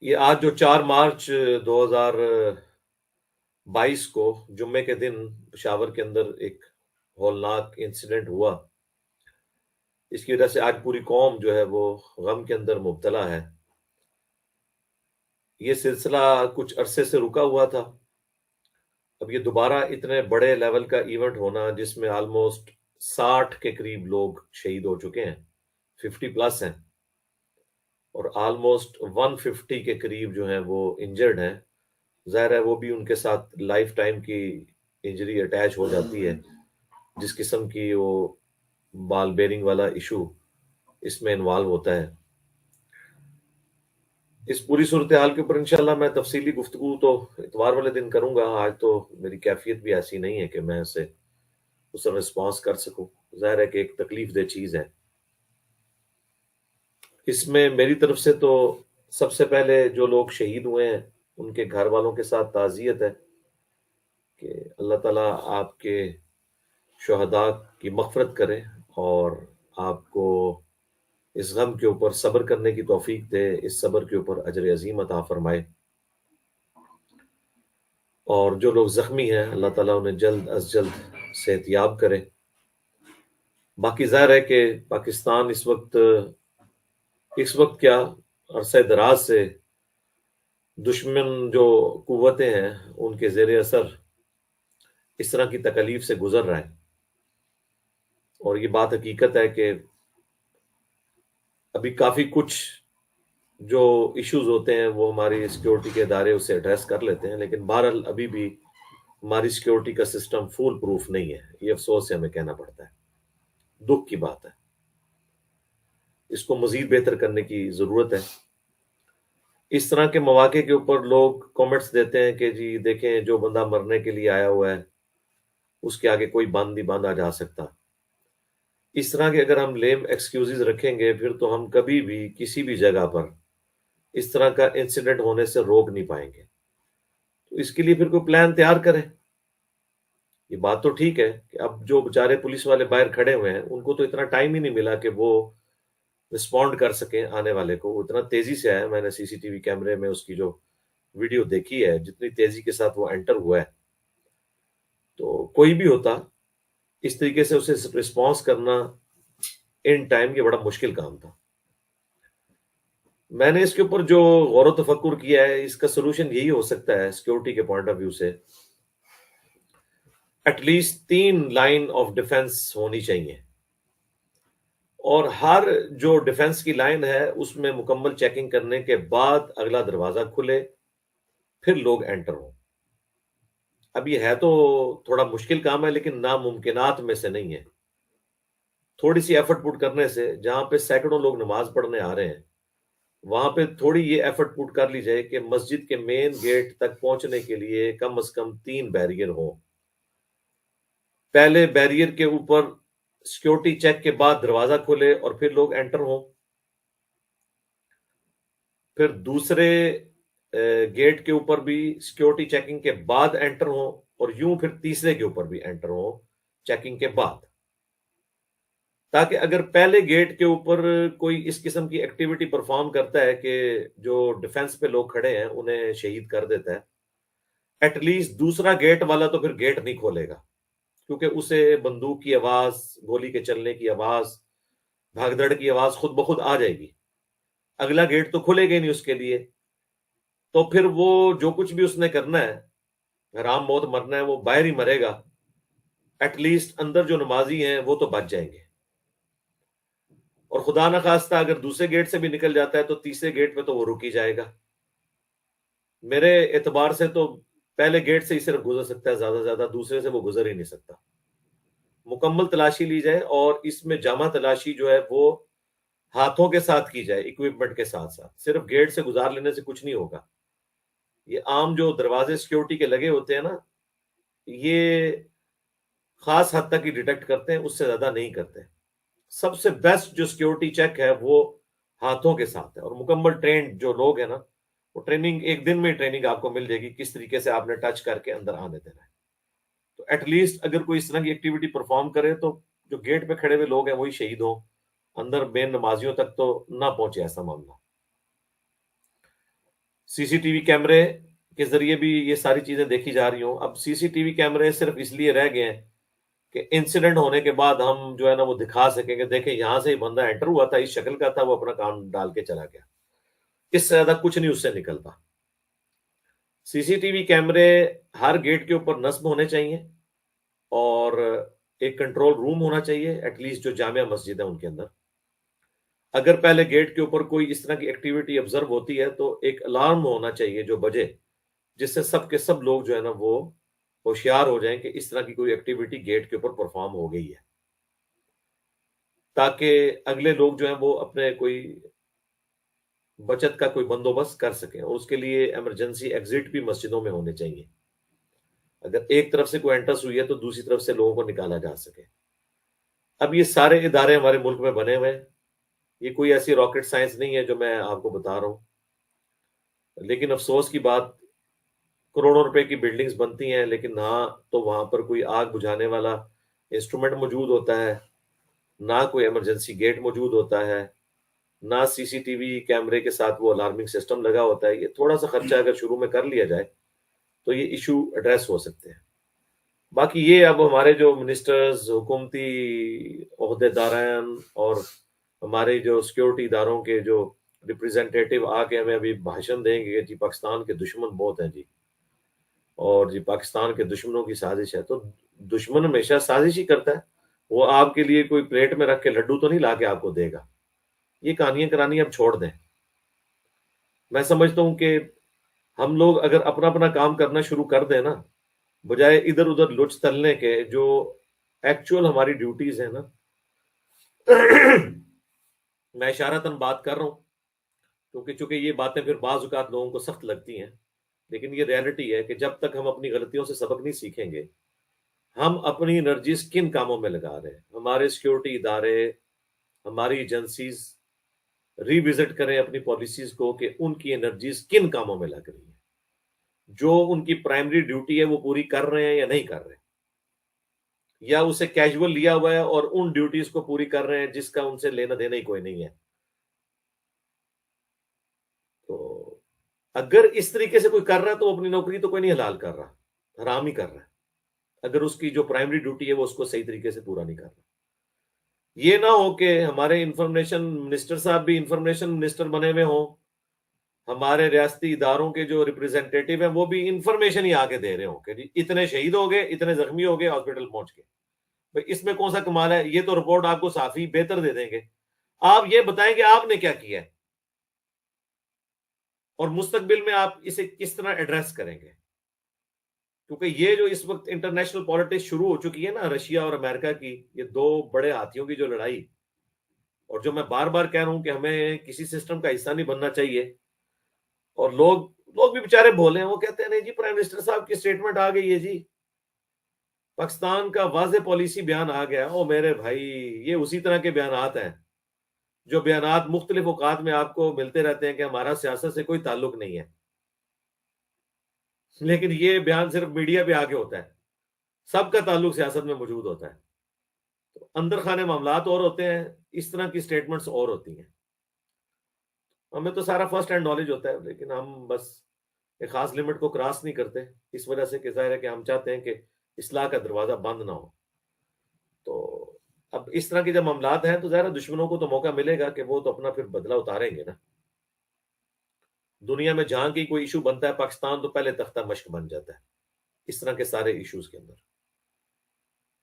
یہ آج جو 4 مارچ 2022 کو جمعے کے دن پشاور کے اندر ایک ہولناک انسیڈنٹ ہوا، اس کی وجہ سے آج پوری قوم جو ہے وہ غم کے اندر مبتلا ہے۔ یہ سلسلہ کچھ عرصے سے رکا ہوا تھا، اب یہ دوبارہ اتنے بڑے لیول کا ایونٹ ہونا جس میں آلموسٹ 60 کے قریب لوگ شہید ہو چکے ہیں، 50 پلس ہیں، اور آلموسٹ 150 کے قریب جو ہیں وہ انجرڈ ہیں۔ ظاہر ہے وہ بھی ان کے ساتھ لائف ٹائم کی انجری اٹیچ ہو جاتی ہے، جس قسم کی وہ بال بیرنگ والا ایشو اس میں انوالو ہوتا ہے۔ اس پوری صورتحال کے اوپر انشاءاللہ میں تفصیلی گفتگو تو اتوار والے دن کروں گا، آج تو میری کیفیت بھی ایسی نہیں ہے کہ میں اسے اس پر رسپانس کر سکوں۔ ظاہر ہے کہ ایک تکلیف دہ چیز ہے۔ اس میں میری طرف سے تو سب سے پہلے جو لوگ شہید ہوئے ہیں ان کے گھر والوں کے ساتھ تعزیت ہے کہ اللہ تعالیٰ آپ کے شہداء کی مغفرت کرے اور آپ کو اس غم کے اوپر صبر کرنے کی توفیق دے، اس صبر کے اوپر اجر عظیم عطا فرمائے، اور جو لوگ زخمی ہیں اللہ تعالیٰ انہیں جلد از جلد صحت یاب کرے۔ باقی ظاہر ہے کہ پاکستان اس وقت کیا عرصہ دراز سے دشمن جو قوتیں ہیں ان کے زیر اثر اس طرح کی تکالیف سے گزر رہا ہے، اور یہ بات حقیقت ہے کہ ابھی کافی کچھ جو ایشوز ہوتے ہیں وہ ہماری سیکیورٹی کے ادارے اسے ایڈریس کر لیتے ہیں، لیکن بہرحال ابھی بھی ہماری سیکیورٹی کا سسٹم فول پروف نہیں ہے، یہ افسوس سے ہمیں کہنا پڑتا ہے، دکھ کی بات ہے۔ اس کو مزید بہتر کرنے کی ضرورت ہے۔ اس طرح کے مواقع کے اوپر لوگ کامنٹس دیتے ہیں کہ جی دیکھیں جو بندہ مرنے کے لیے آیا ہوا ہے اس کے آگے کوئی بند نہیں باندھا جا سکتا۔ اس طرح کے اگر ہم لیم ایکسکیوزز رکھیں گے پھر تو ہم کبھی بھی کسی بھی جگہ پر اس طرح کا انسیڈنٹ ہونے سے روک نہیں پائیں گے۔ تو اس کے لیے پھر کوئی پلان تیار کریں۔ یہ بات تو ٹھیک ہے کہ اب جو بیچارے پولیس والے باہر کھڑے ہوئے ہیں ان کو تو اتنا ٹائم ہی نہیں ملا کہ وہ رسپونڈ کر سکیں آنے والے کو، وہ اتنا تیزی سے آیا۔ میں نے سی سی ٹی وی کیمرے میں اس کی جو ویڈیو دیکھی ہے، جتنی تیزی کے ساتھ وہ انٹر ہوا ہے، تو کوئی بھی ہوتا اس طریقے سے اسے رسپانس کرنا ان ٹائم یہ بڑا مشکل کام تھا۔ میں نے اس کے اوپر جو غور و تفکر کیا ہے، اس کا سلوشن یہی ہو سکتا ہے سیکیورٹی کے پوائنٹ آف ویو سے، at least 3 line of defence ہونی چاہیے، اور ہر جو ڈیفenس کی لائن ہے اس میں مکمل چیکنگ کرنے کے بعد اگلا دروازہ کھلے، پھر لوگ انٹر ہوں۔ اب یہ ہے تو تھوڑا مشکل کام ہے لیکن ناممکنات میں سے نہیں ہے۔ تھوڑی سی ایفرٹ پٹ کرنے سے، جہاں پہ سینکڑوں لوگ نماز پڑھنے آ رہے ہیں وہاں پہ تھوڑی یہ ایفرٹ پٹ کر لی جائے کہ مسجد کے مین گیٹ تک پہنچنے کے لیے کم از کم 3 بیریئر ہوں۔ پہلے بیریئر کے اوپر سیکیورٹی چیک کے بعد دروازہ کھولے اور پھر لوگ انٹر ہوں، پھر دوسرے گیٹ کے اوپر بھی سیکیورٹی چیکنگ کے بعد انٹر ہوں، اور یوں پھر تیسرے کے اوپر بھی انٹر ہوں چیکنگ کے بعد، تاکہ اگر پہلے گیٹ کے اوپر کوئی اس قسم کی ایکٹیویٹی پرفارم کرتا ہے کہ جو ڈیفenس پہ لوگ کھڑے ہیں انہیں شہید کر دیتا ہے، ایٹ لیسٹ دوسرا گیٹ والا تو پھر گیٹ نہیں کھولے گا، کیونکہ اسے بندوق کی آواز، گولی کے چلنے کی آواز، بھاگ دڑ کی آواز خود بخود آ جائے گی، اگلا گیٹ تو کھلے گا ہی نہیں اس کے لیے، تو پھر وہ جو کچھ بھی اس نے کرنا ہے، حرام موت مرنا ہے، وہ باہر ہی مرے گا، ایٹ لیسٹ اندر جو نمازی ہیں وہ تو بچ جائیں گے، اور خدا نخواستہ اگر دوسرے گیٹ سے بھی نکل جاتا ہے تو تیسرے گیٹ پہ تو وہ رک ہی جائے گا۔ میرے اعتبار سے تو پہلے گیٹ سے ہی صرف گزر سکتا ہے، زیادہ سے زیادہ دوسرے سے وہ گزر ہی نہیں سکتا۔ مکمل تلاشی لی جائے، اور اس میں جامع تلاشی جو ہے وہ ہاتھوں کے ساتھ کی جائے، اکوپمنٹ کے ساتھ ساتھ، صرف گیٹ سے گزار لینے سے کچھ نہیں ہوگا۔ یہ عام جو دروازے سیکیورٹی کے لگے ہوتے ہیں نا، یہ خاص حد تک ہی ڈیٹیکٹ کرتے ہیں، اس سے زیادہ نہیں کرتے۔ سب سے بیسٹ جو سیکیورٹی چیک ہے وہ ہاتھوں کے ساتھ ہے، اور مکمل ٹرینڈ جو لوگ ہیں نا، وہ ٹریننگ ایک دن میں ٹریننگ آپ کو مل جائے گی کس طریقے سے آپ نے ٹچ کر کے اندر آنے دینا ہے۔ تو ایٹ لیسٹ اگر کوئی اس طرح کی ایکٹیویٹی پرفارم کرے تو جو گیٹ پہ کھڑے ہوئے لوگ ہیں وہی شہید ہوں، اندر بے نمازیوں تک تو نہ پہنچے ایسا معاملہ۔ سی سی ٹی وی کیمرے کے ذریعے بھی یہ ساری چیزیں دیکھی جا رہی ہوں. اب سی سی ٹی وی کیمرے صرف اس لیے رہ گئے ہیں کہ انسیڈنٹ ہونے کے بعد ہم جو ہے نا وہ دکھا سکیں کہ دیکھیں یہاں سے ہی بندہ انٹر ہوا تھا، اس شکل کا تھا، وہ اپنا کام ڈال کے چلا گیا. اس سے زیادہ کچھ نہیں اس سے نکلتا. سی سی ٹی وی کیمرے ہر گیٹ کے اوپر نصب ہونے چاہیے اور ایک کنٹرول روم ہونا چاہیے ایٹ لیسٹ جو جامع مسجد ہے ان کے اندر. اگر پہلے گیٹ کے اوپر کوئی اس طرح کی ایکٹیویٹی آبزرو ہوتی ہے تو ایک الارم ہونا چاہیے جو بجے، جس سے سب کے سب لوگ جو ہے نا وہ ہوشیار ہو جائیں کہ اس طرح کی کوئی ایکٹیویٹی گیٹ کے اوپر پرفارم ہو گئی ہے، تاکہ اگلے لوگ جو ہیں وہ اپنے کوئی بچت کا کوئی بندوبست کر سکیں. اور اس کے لیے ایمرجنسی ایگزٹ بھی مسجدوں میں ہونے چاہیے. اگر ایک طرف سے کوئی انٹرس ہوئی ہے تو دوسری طرف سے لوگوں کو نکالا جا سکے. اب یہ سارے ادارے ہمارے ملک میں بنے ہوئے ہیں. یہ کوئی ایسی راکٹ سائنس نہیں ہے جو میں آپ کو بتا رہا ہوں. لیکن افسوس کی بات، کروڑوں روپے کی بلڈنگز بنتی ہیں لیکن نہ تو وہاں پر کوئی آگ بجھانے والا انسٹرومنٹ موجود ہوتا ہے، نہ کوئی ایمرجنسی گیٹ موجود ہوتا ہے، نہ سی سی ٹی وی کیمرے کے ساتھ وہ الارمنگ سسٹم لگا ہوتا ہے. یہ تھوڑا سا خرچہ اگر شروع میں کر لیا جائے تو یہ ایشو ایڈریس ہو سکتے ہیں. باقی یہ اب ہمارے جو منسٹرز، حکومتی عہدے داران اور ہمارے جو سیکورٹی اداروں کے جو ریپریزنٹیٹیو آ کے ہمیں ابھی بھاشن دیں گے کہ جی پاکستان کے دشمن بہت ہیں جی، اور جی پاکستان کے دشمنوں کی سازش ہے. تو دشمن ہمیشہ سازش ہی کرتا ہے. وہ آپ کے لیے کوئی پلیٹ میں رکھ کے لڈو تو نہیں لا کے آپ کو دے گا. یہ کہانیاں کرانی اب چھوڑ دیں. میں سمجھتا ہوں کہ ہم لوگ اگر اپنا اپنا کام کرنا شروع کر دیں نا، بجائے ادھر ادھر لچ تلنے کے، جو ایکچوئل ہماری ڈیوٹیز ہیں نا میں اشارتاً بات کر رہا ہوں چونکہ یہ باتیں پھر بعض اوقات لوگوں کو سخت لگتی ہیں، لیکن یہ ریالٹی ہے کہ جب تک ہم اپنی غلطیوں سے سبق نہیں سیکھیں گے، ہم اپنی انرجیز کن کاموں میں لگا رہے ہیں. ہمارے سیکورٹی ادارے، ہماری ایجنسیز ری وزٹ کریں اپنی پالیسیز کو کہ ان کی انرجیز کن کاموں میں لگ رہی ہیں. جو ان کی پرائمری ڈیوٹی ہے وہ پوری کر رہے ہیں یا نہیں کر رہے، یا اسے کیجول لیا ہوا ہے اور ان ڈیوٹیز کو پوری کر رہے ہیں جس کا ان سے لینا دینا ہی کوئی نہیں ہے. تو اگر اس طریقے سے کوئی کر رہا ہے تو اپنی نوکری تو کوئی نہیں حلال کر رہا، حرام ہی کر رہا ہے، اگر اس کی جو پرائمری ڈیوٹی ہے وہ اس کو صحیح طریقے سے پورا نہیں کر رہا. یہ نہ ہو کہ ہمارے انفارمیشن منسٹر صاحب بھی انفارمیشن منسٹر بنے ہوئے ہوں، ہمارے ریاستی اداروں کے جو ریپریزنٹیٹیو ہیں وہ بھی انفارمیشن ہی آگے دے رہے ہوں کہ جی اتنے شہید ہو گئے، اتنے زخمی ہو گئے، ہاسپٹل پہنچ گئے. بھئی اس میں کون سا کمال ہے؟ یہ تو رپورٹ آپ کو صحافی بہتر دے دیں گے. آپ یہ بتائیں کہ آپ نے کیا کیا ہے اور مستقبل میں آپ اسے کس طرح ایڈریس کریں گے. کیونکہ یہ جو اس وقت انٹرنیشنل پالیٹکس شروع ہو چکی ہے نا، رشیا اور امریکہ کی، یہ دو بڑے ہاتھیوں کی جو لڑائی، اور جو میں بار بار کہہ رہا ہوں کہ ہمیں کسی سسٹم کا حصہ نہیں بننا چاہیے. اور لوگ بھی بیچارے بولے ہیں، وہ کہتے ہیں نہیں جی پرائم منسٹر صاحب کی سٹیٹمنٹ آ گئی ہے جی، پاکستان کا واضح پالیسی بیان آ گیا. او میرے بھائی، یہ اسی طرح کے بیانات ہیں جو بیانات مختلف اوقات میں آپ کو ملتے رہتے ہیں کہ ہمارا سیاست سے کوئی تعلق نہیں ہے، لیکن یہ بیان صرف میڈیا پہ آگے ہوتا ہے. سب کا تعلق سیاست میں موجود ہوتا ہے. تو اندر خانے معاملات اور ہوتے ہیں، اس طرح کی سٹیٹمنٹس اور ہوتی ہیں. ہمیں تو سارا فرسٹ ہینڈ نالج ہوتا ہے، لیکن ہم بس ایک خاص لمٹ کو کراس نہیں کرتے، اس وجہ سے کہ ظاہر ہے کہ ہم چاہتے ہیں کہ اصلاح کا دروازہ بند نہ ہو. تو اب اس طرح کے جب معاملات ہیں تو ظاہر ہے دشمنوں کو تو موقع ملے گا کہ وہ تو اپنا پھر بدلہ اتاریں گے نا. دنیا میں جہاں کی کوئی ایشو بنتا ہے، پاکستان تو پہلے تختہ مشق بن جاتا ہے اس طرح کے سارے ایشوز کے اندر.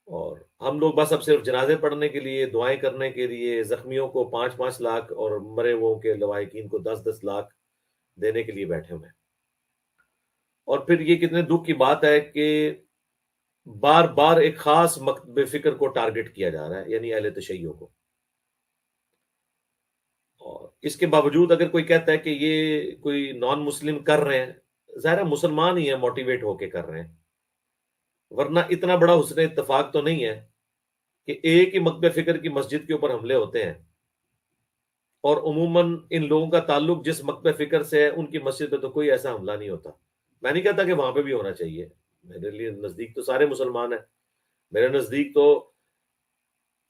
اور ہم لوگ بس اب صرف جنازے پڑھنے کے لیے، دعائیں کرنے کے لیے، زخمیوں کو 5-5 لاکھ اور مرے وہ کے لواحقین کو 10-10 لاکھ دینے کے لیے بیٹھے ہوئے ہیں. اور پھر یہ کتنے دکھ کی بات ہے کہ بار بار ایک خاص مکتب فکر کو ٹارگٹ کیا جا رہا ہے، یعنی اہل تشیع کو. اور اس کے باوجود اگر کوئی کہتا ہے کہ یہ کوئی نان مسلم کر رہے ہیں، ظاہر ہے مسلمان ہی ہیں موٹیویٹ ہو کے کر رہے ہیں، ورنہ اتنا بڑا حسن اتفاق تو نہیں ہے کہ ایک ہی مکتب فکر کی مسجد کے اوپر حملے ہوتے ہیں اور عموماً ان لوگوں کا تعلق جس مکتب فکر سے ہے ان کی مسجد پہ تو کوئی ایسا حملہ نہیں ہوتا. میں نہیں کہتا کہ وہاں پہ بھی ہونا چاہیے، میرے لیے نزدیک تو سارے مسلمان ہیں. میرے نزدیک تو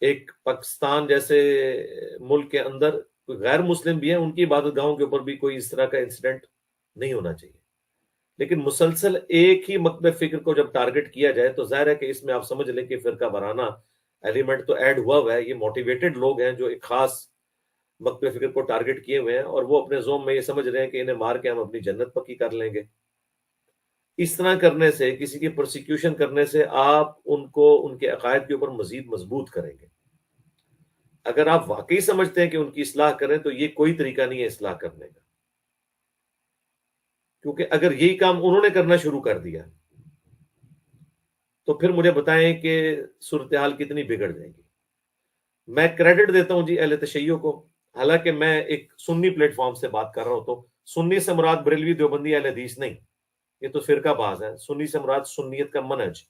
ایک پاکستان جیسے ملک کے اندر کوئی غیر مسلم بھی ہیں، ان کی عبادت گاہوں کے اوپر بھی کوئی اس طرح کا انسیڈنٹ نہیں ہونا چاہیے. لیکن مسلسل ایک ہی مکتب فکر کو جب ٹارگٹ کیا جائے تو ظاہر ہے کہ اس میں آپ سمجھ لیں کہ فرقہ وارانہ ایلیمنٹ تو ایڈ ہوا ہے. یہ موٹیویٹڈ لوگ ہیں جو ایک خاص مکتب فکر کو ٹارگٹ کیے ہوئے ہیں اور وہ اپنے زوم میں یہ سمجھ رہے ہیں کہ انہیں مار کے ہم اپنی جنت پکی کر لیں گے. اس طرح کرنے سے، کسی کی پرسیکیوشن کرنے سے، آپ ان کو ان کے عقائد کے اوپر مزید مضبوط کریں گے. اگر آپ واقعی سمجھتے ہیں کہ ان کی اصلاح کریں تو یہ کوئی طریقہ نہیں ہے اصلاح کرنے کا، کیونکہ اگر یہی کام انہوں نے کرنا شروع کر دیا تو پھر مجھے بتائیں کہ صورتحال کتنی بگڑ جائے گی. میں کریڈٹ دیتا ہوں جی اہل تشیع کو، حالانکہ میں ایک سنی پلیٹ فارم سے بات کر رہا ہوں، تو سنی سے مراد بریلوی دیوبندی اہل حدیث نہیں، یہ تو فرقہ باز ہے. سنی سے مراد سنیت کا منہج.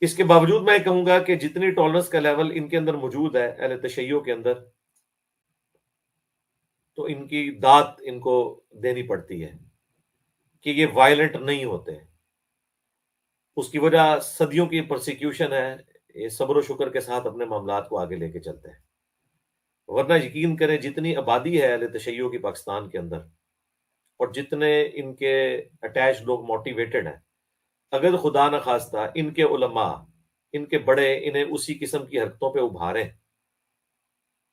اس کے باوجود میں کہوں گا کہ جتنی ٹالرنس کا لیول ان کے اندر موجود ہے اہل تشیع کے اندر، تو ان کی داد ان کو دینی پڑتی ہے کہ یہ وائلنٹ نہیں ہوتے. اس کی وجہ صدیوں کی پرسیکیوشن ہے. یہ صبر و شکر کے ساتھ اپنے معاملات کو آگے لے کے چلتے ہیں. ورنہ یقین کریں جتنی آبادی ہے اہل تشیع کی پاکستان کے اندر اور جتنے ان کے اٹیچ لوگ موٹیویٹڈ ہیں، اگر خدا نخواستہ ان کے علماء، ان کے بڑے انہیں اسی قسم کی حرکتوں پہ ابھاریں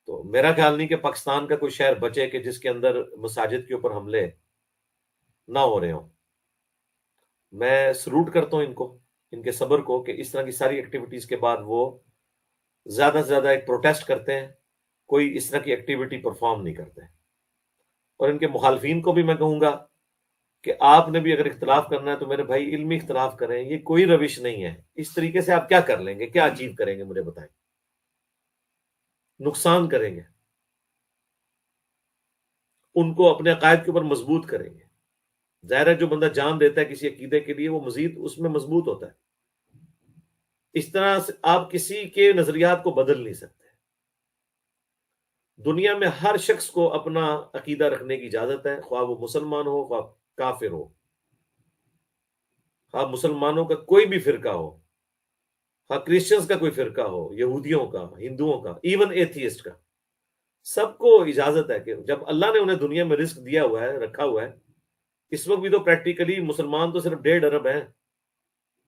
تو میرا خیال نہیں کہ پاکستان کا کوئی شہر بچے کہ جس کے اندر مساجد کے اوپر حملے نہ ہو رہے ہوں. میں سلوٹ کرتا ہوں ان کو، ان کے صبر کو، کہ اس طرح کی ساری ایکٹیویٹیز کے بعد وہ زیادہ سے زیادہ ایک پروٹیسٹ کرتے ہیں، کوئی اس طرح کی ایکٹیویٹی پرفارم نہیں کرتے. اور ان کے مخالفین کو بھی میں کہوں گا کہ آپ نے بھی اگر اختلاف کرنا ہے تو میرے بھائی علمی اختلاف کریں، یہ کوئی روش نہیں ہے. اس طریقے سے آپ کیا کر لیں گے، کیا اچیو کریں گے مجھے بتائیں؟ نقصان کریں گے. ان کو اپنے عقائد کے اوپر مضبوط کریں گے. ظاہر ہے جو بندہ جان دیتا ہے کسی عقیدے کے لیے وہ مزید اس میں مضبوط ہوتا ہے. اس طرح سے آپ کسی کے نظریات کو بدل نہیں سکتے. دنیا میں ہر شخص کو اپنا عقیدہ رکھنے کی اجازت ہے، خواہ وہ مسلمان ہو خواہ کافر ہو، خواہ مسلمانوں کا کوئی بھی فرقہ ہو، خواہ کرسچنز کا کوئی فرقہ ہو، یہودیوں کا، ہندوؤں کا، ایون ایتھیسٹ کا. سب کو اجازت ہے کہ جب اللہ نے انہیں دنیا میں رزق دیا ہوا ہے، رکھا ہوا ہے. اس وقت بھی تو پریکٹیکلی مسلمان تو صرف 1.5 ارب ہیں،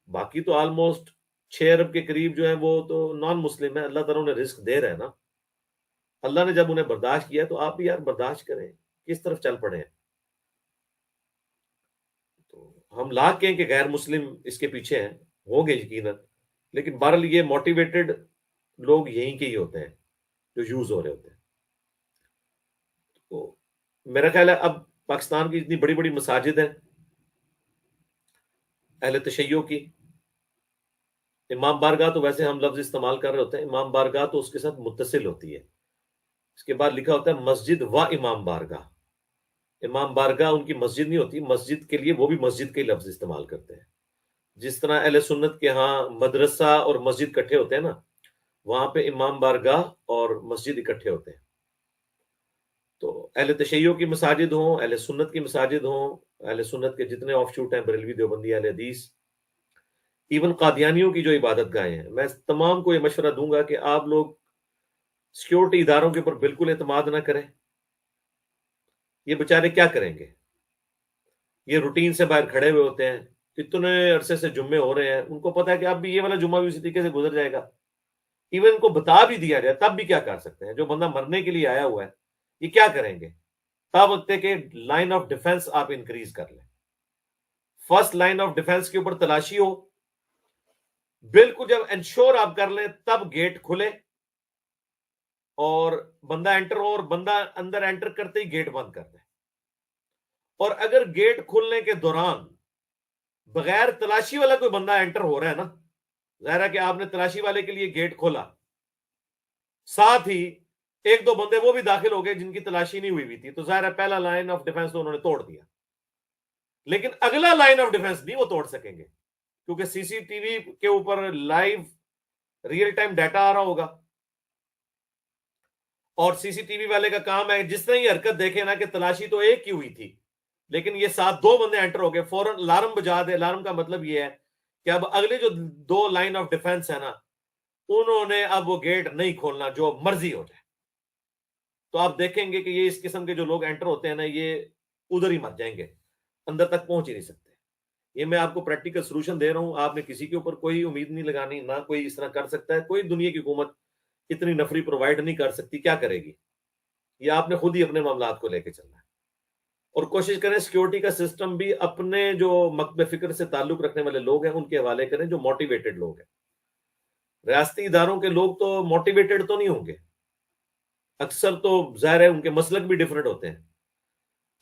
باقی تو آلموسٹ 6 ارب کے قریب جو ہیں وہ تو نان مسلم ہیں. اللہ تعالیٰ انہیں رزق دے رہا ہے نا. اللہ نے جب انہیں برداشت کیا تو آپ بھی یار برداشت کریں. کس طرف چل پڑے ہیں؟ تو ہم لاکھ کہیں کہ غیر مسلم اس کے پیچھے ہیں، ہوں گے یقیناً، لیکن بہرحال یہ موٹیویٹڈ لوگ یہیں کے ہی ہوتے ہیں جو یوز ہو رہے ہوتے ہیں. تو میرا خیال ہے اب پاکستان کی اتنی بڑی بڑی مساجد ہیں اہل تشیع کی. امام بارگاہ تو ویسے ہم لفظ استعمال کر رہے ہوتے ہیں، امام بارگاہ تو اس کے ساتھ متصل ہوتی ہے. اس کے بعد لکھا ہوتا ہے مسجد و امام بارگاہ. امام بارگاہ ان کی مسجد نہیں ہوتی، مسجد کے لیے وہ بھی مسجد کے لفظ استعمال کرتے ہیں. جس طرح اہل سنت کے ہاں مدرسہ اور مسجد اکٹھے ہوتے ہیں نا، وہاں پہ امام بارگاہ اور مسجد اکٹھے ہوتے ہیں. تو اہل تشیع کی مساجد ہوں، اہل سنت کی مساجد ہوں، اہل سنت کے جتنے آف شوٹ ہیں، بریلوی دیوبندی اہل حدیث، ایون قادیانیوں کی جو عبادت گاہیں ہیں، میں تمام کو یہ مشورہ دوں گا کہ آپ لوگ سیکیورٹی اداروں کے اوپر بالکل اعتماد نہ کریں. یہ بیچارے کیا کریں گے؟ یہ روٹین سے باہر کھڑے ہوئے ہوتے ہیں، اتنے عرصے سے جمعے ہو رہے ہیں، ان کو پتا ہے کہ اب بھی یہ والا جمعہ بھی اسی طریقے سے گزر جائے گا. ایون ان کو بتا بھی دیا جائے تب بھی کیا کر سکتے ہیں؟ جو بندہ مرنے کے لیے آیا ہوا ہے یہ کیا کریں گے؟ تب وقت کہ لائن آف ڈیفنس آپ انکریز کر لیں. فرسٹ لائن آف ڈیفنس کے اوپر تلاشی ہو، بالکل جب انشور آپ کر لیں تب گیٹ کھلے اور بندہ انٹر ہو، اور بندہ اندر انٹر کرتے ہی گیٹ بند کر دیں. اور اگر گیٹ کھلنے کے دوران بغیر تلاشی والا کوئی بندہ انٹر ہو رہا ہے نا، ظاہر ہے کہ آپ نے تلاشی والے کے لیے گیٹ کھولا، ساتھ ہی ایک دو بندے وہ بھی داخل ہو گئے جن کی تلاشی نہیں ہوئی تھی، تو ظاہر ہے پہلا لائن آف ڈیفنس تو انہوں نے توڑ دیا. لیکن اگلا لائن آف ڈیفنس نہیں وہ توڑ سکیں گے، کیونکہ سی سی ٹی وی کے اوپر لائیو ریئل ٹائم ڈیٹا آ رہا ہوگا. اور سی سی ٹی وی والے کا کام ہے جس نے یہ حرکت دیکھے نا کہ تلاشی تو ایک کی ہوئی تھی لیکن یہ ساتھ 2 بندے انٹر ہو گئے، فوراً الارم بجا دے. الارم کا مطلب یہ ہے کہ اب اگلے جو 2 لائن آف ڈیفنس ہے نا، انہوں نے اب وہ گیٹ نہیں کھولنا جو مرضی ہو جائے. تو آپ دیکھیں گے کہ یہ اس قسم کے جو لوگ انٹر ہوتے ہیں نا، یہ ادھر ہی مر جائیں گے، اندر تک پہنچ ہی نہیں سکتے. یہ میں آپ کو پریکٹیکل سولوشن دے رہا ہوں. آپ نے کسی کے اوپر کوئی امید نہیں لگانی، نہ کوئی اس طرح کر سکتا ہے. کوئی دنیا کی حکومت اتنی نفری پرووائڈ نہیں کر سکتی. کیا کرے گی؟ یہ آپ نے خود ہی اپنے معاملات کو لے کے چلنا ہے. اور کوشش کریں سیکیورٹی کا سسٹم بھی اپنے جو مکتب فکر سے تعلق رکھنے والے لوگ ہیں ان کے حوالے کریں، جو موٹیویٹڈ لوگ ہیں. ریاستی اداروں کے لوگ تو موٹیویٹڈ تو نہیں ہوں گے، اکثر تو ظاہر ہے ان کے مسلک بھی ڈیفرنٹ ہوتے ہیں.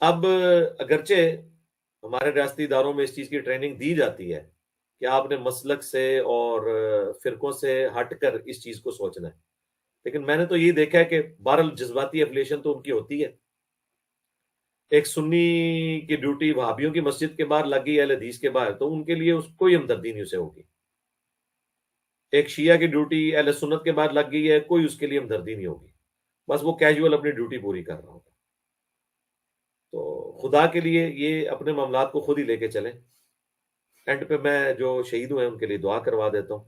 اب اگرچہ ہمارے ریاستی اداروں میں اس چیز کی ٹریننگ دی جاتی ہے کہ آپ نے مسلک سے اور فرقوں سے ہٹ کر اس چیز کو سوچنا ہے، لیکن میں نے تو یہ دیکھا ہے کہ بہرحال جذباتی افلیشن تو ان کی ہوتی ہے. ایک سنی کی ڈیوٹی وہابیوں کی مسجد کے باہر لگ گئی اہل حدیث کے باہر، تو ان کے لیے اس کوئی ہمدردی نہیں اسے ہوگی. ایک شیعہ کی ڈیوٹی اہل سنت کے باہر لگ گئی ہے، کوئی اس کے لیے ہمدردی نہیں ہوگی. بس وہ کیجول اپنی ڈیوٹی پوری کر رہا ہوگا. تو خدا کے لیے یہ اپنے معاملات کو خود ہی لے کے چلیں. اینڈ پہ میں جو شہید ہوئے ہیں ان کے لیے دعا کروا دیتا ہوں.